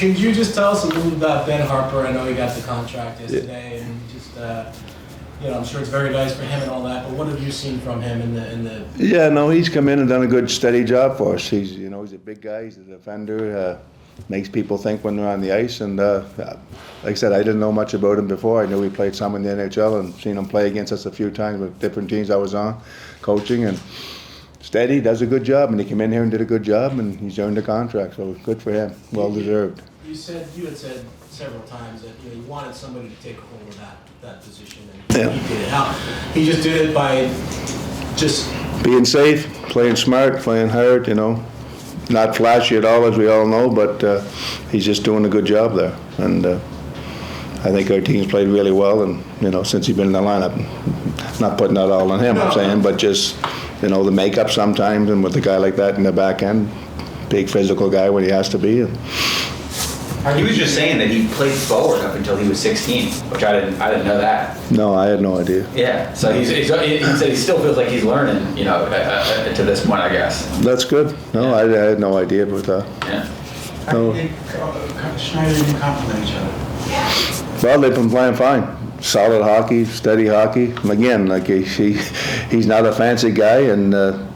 Could you just tell us a little about Ben Harper? I know he got the contract yesterday, and just I'm sure it's very nice for him and all that. But what have you seen from him in the? Yeah, no, he's come in and done a good, steady job for us. He's a big guy. He's a defender. Makes people think when they're on the ice. And like I said, I didn't know much about him before. I knew he played some in the NHL and seen him play against us a few times with different teams I was on, coaching, and steady, does a good job. And he came in here and did a good job, and he's earned a contract. So good for him. Well deserved. You had said several times that you wanted somebody to take hold of that position, and he did it. He just did it by just being safe, playing smart, playing hard. Not flashy at all, as we all know, but he's just doing a good job there. And I think our team's played really well. And since he's been in the lineup, not putting that all on him, I'm saying, but just the makeup sometimes, and with a guy like that in the back end, big physical guy when he has to be. He was just saying that he played forward up until he was 16, which I didn't know that. No, I had no idea. Yeah, so he said he still feels like he's learning, to this point, I guess. That's good. No, yeah. I had no idea about that. Yeah. How do you think Schneider and you complement each other? Well, they've been playing fine. Solid hockey, steady hockey. Again, like he's not a fancy guy, and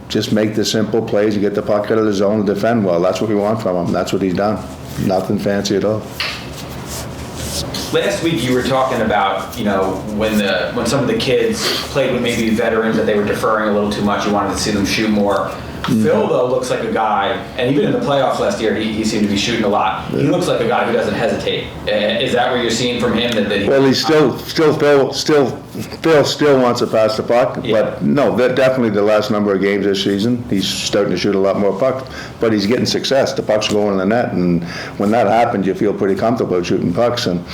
just make the simple plays. You get the puck out of the zone and defend well. That's what we want from him. That's what he's done. Nothing fancy at all. Last week you were talking about, when some of the kids played with maybe veterans that they were deferring a little too much. You wanted to see them shoot more. Mm-hmm. Phil, though, looks like a guy, and even in the playoffs last year, he seemed to be shooting a lot. He looks like a guy who doesn't hesitate. Is that what you're seeing from him? Well, he's Phil still wants to pass the puck, but no, definitely the last number of games this season, he's starting to shoot a lot more pucks, but he's getting success. The pucks are going in the net, and when that happens, you feel pretty comfortable shooting pucks, and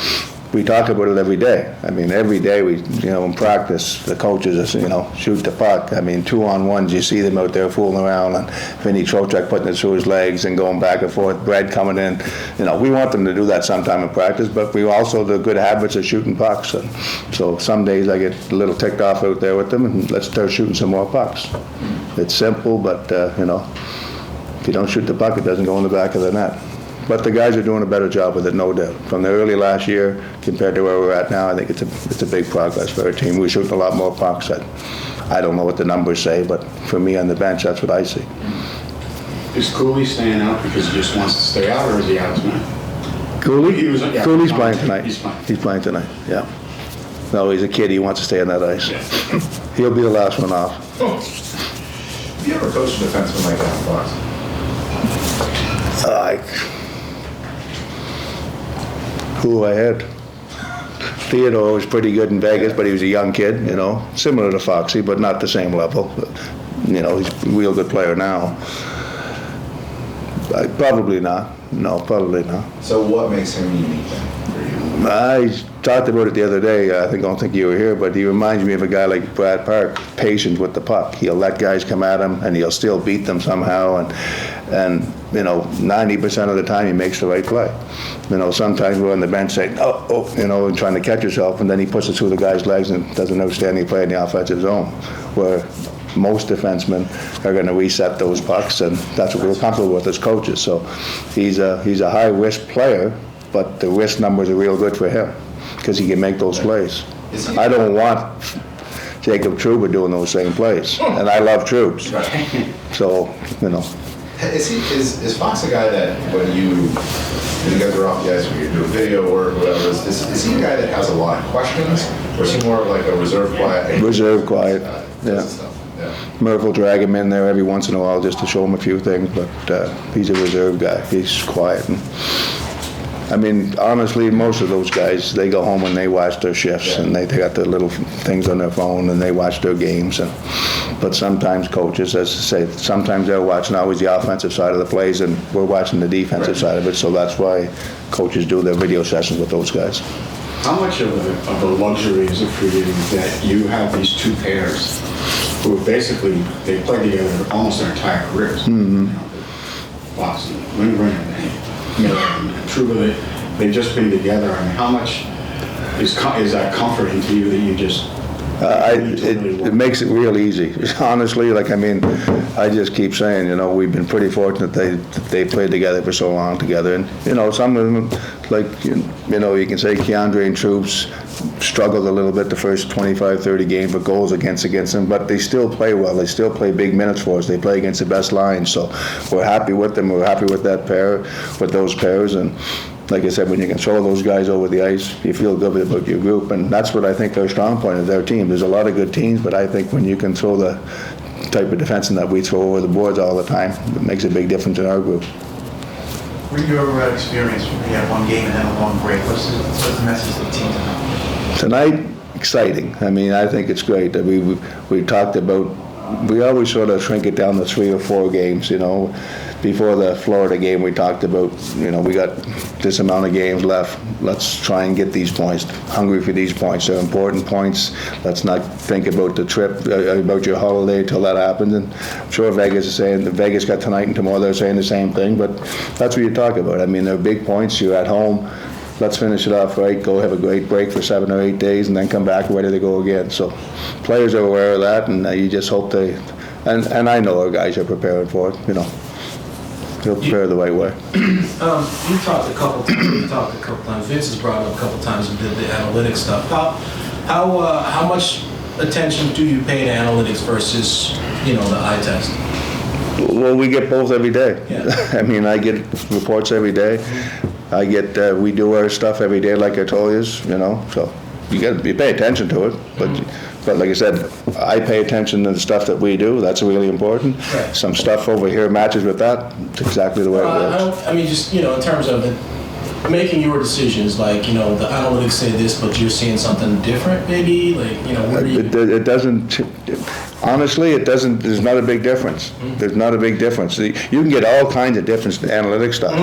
we talk about it every day. I mean, every day we, in practice, the coaches, shoot the puck. I mean, 2-on-1s, you see them out there fooling around, and Vinny Trocheck putting it through his legs and going back and forth, Brad coming in. We want them to do that sometime in practice, but we also the good habits of shooting pucks. And so some days I get a little ticked off out there with them, and let's start shooting some more pucks. It's simple, but, if you don't shoot the puck, it doesn't go in the back of the net. But the guys are doing a better job with it, no doubt. From the early last year compared to where we're at now, I think it's a big progress for our team. We're shooting a lot more pucks. I don't know what the numbers say, but for me on the bench, that's what I see. Is Cooley staying out because he just wants to stay out, or is he out tonight? Cooley? Cooley's playing tonight. He's playing tonight, yeah. No, he's a kid. He wants to stay on that ice. Yeah. He'll be the last one off. Have you ever coached a defenseman like that in Fox? Who I had? Theodore was pretty good in Vegas, but he was a young kid, similar to Foxy, but not the same level. But, he's a real good player now. Probably not. No, probably not. So what makes him unique then for you? I talked about it the other day. I don't think you were here, but he reminds me of a guy like Brad Park, patient with the puck. He'll let guys come at him, and he'll still beat them somehow. And 90% of the time he makes the right play. Sometimes we're on the bench saying, and trying to catch yourself, and then he puts it through the guy's legs and does an outstanding play in the offensive zone, where most defensemen are going to reset those pucks, and that's what we're comfortable with as coaches. So he's a high-risk player, but the risk numbers are real good for him because he can make those plays. I don't want Jacob Trouba doing those same plays, and I love Troubs. So, Is Fox a guy that when you guys are off the ice, when you're doing video work or whatever, is he a guy that has a lot of questions, or is he more of like a reserve quiet? Reserve quiet, yeah. Murph will drag him in there every once in a while just to show him a few things, but he's a reserve guy. He's quiet. And, honestly, most of those guys, they go home and they watch their shifts, and they got the little things on their phone, and they watch their games. But sometimes coaches, as I say, sometimes they're watching always the offensive side of the plays, and we're watching the defensive side of it, so that's why coaches do their video sessions with those guys. How much of a luxury is it for you that you have these two pairs who basically, they play together almost their entire careers? Mm-hmm. Fox and Lindgren and Miller and Trouba, they've just been together. I mean, how much is that comforting to you that you just It makes it real easy. Honestly, like, I mean, I just keep saying, you know, we've been pretty fortunate they played together for so long together. And, you know, some of them, like, you know, you can say Keandre and Troops struggled a little bit the first 25, 30 games with goals against them, but they still play well. They still play big minutes for us. They play against the best lines. So we're happy with them. We're happy with that pair, with those pairs. And like I said, when you can throw those guys over the ice, you feel good about your group. And that's what I think our strong point is, their team. There's a lot of good teams, but I think when you can throw the type of defenseman that we throw over the boards all the time, it makes a big difference in our group. What your experience when you had one game and then a long break? What's the message to the team tonight? Tonight, exciting. I mean, I think it's great that we talked about, we always sort of shrink it down to 3 or 4 games, you know. Before the Florida game, we talked about, you know, we got this amount of games left. Let's try and get these points, hungry for these points. They're important points. Let's not think about the trip, about your holiday till that happens. And I'm sure Vegas is saying, Vegas got tonight and tomorrow, they're saying the same thing, but that's what you talk about. I mean, they're big points. You're at home. Let's finish it off right, go have a great break for 7 or 8 days, and then come back ready to go again. So players are aware of that, and you just hope they, and I know our guys are prepared for it, you know. They'll prepare the right way. You talked a couple times, Vince has brought up a couple times and did the analytics stuff. How much attention do you pay to analytics versus, you know, the eye test? Well, we get both every day. Yeah. I mean, I get reports every day. I get, we do our stuff every day, like I told you know, so you pay attention to it, but like I said, I pay attention to the stuff that we do. That's really important. Right. Some stuff over here matches with that. It's exactly the way it works. I mean, just, you know, in terms of it, making your decisions, like, you know, the analytics say this, but you're seeing something different, maybe, like, you know, where do you... It doesn't, honestly, it doesn't, there's not a big difference. There's not a big difference. You can get all kinds of difference in analytic stuff.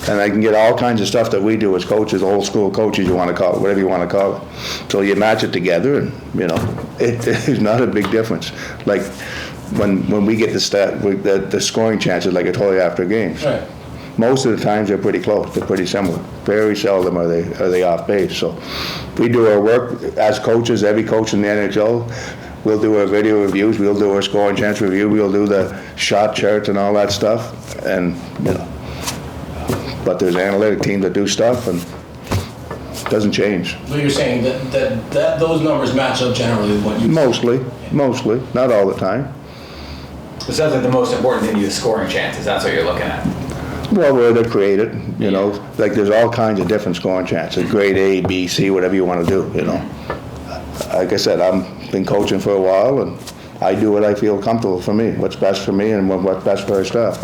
And I can get all kinds of stuff that we do as coaches, old school coaches, you want to call it, whatever you want to call it. So you match it together and, you know, it's not a big difference. Like when we get the scoring chances, like I told you after games. Right. Most of the times they're pretty close, they're pretty similar. Very seldom are they off base. So we do our work as coaches, every coach in the NHL. We'll do our video reviews, we'll do our scoring chance review, we'll do the shot charts and all that stuff. And, you know, but there's analytic teams that do stuff and it doesn't change. So you're saying that those numbers match up generally with what you... Mostly, not all the time. It sounds like the most important thing is scoring chances. That's what you're looking at. Well, where they're created, you know, like there's all kinds of different scoring chances, grade A, B, C, whatever you want to do, you know. Like I said, I've been coaching for a while and I do what I feel comfortable for me, what's best for me and what's best for our staff.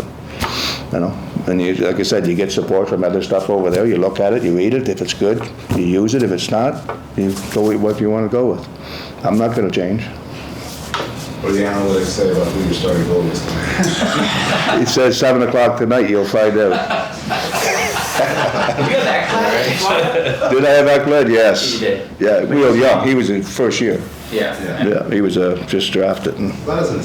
You know, and you, like I said, you get support from other stuff over there. You look at it, you read it. If it's good, you use it. If it's not, you go with what you want to go with. I'm not going to change. What do the analytics say about who your starting goalie is tonight? It says 7 o'clock tonight. You'll find out. You got that right? Did I have Eckler? Yes. You did. Yeah, real young. He was in first year. Yeah. Yeah, he was just drafted. And That doesn't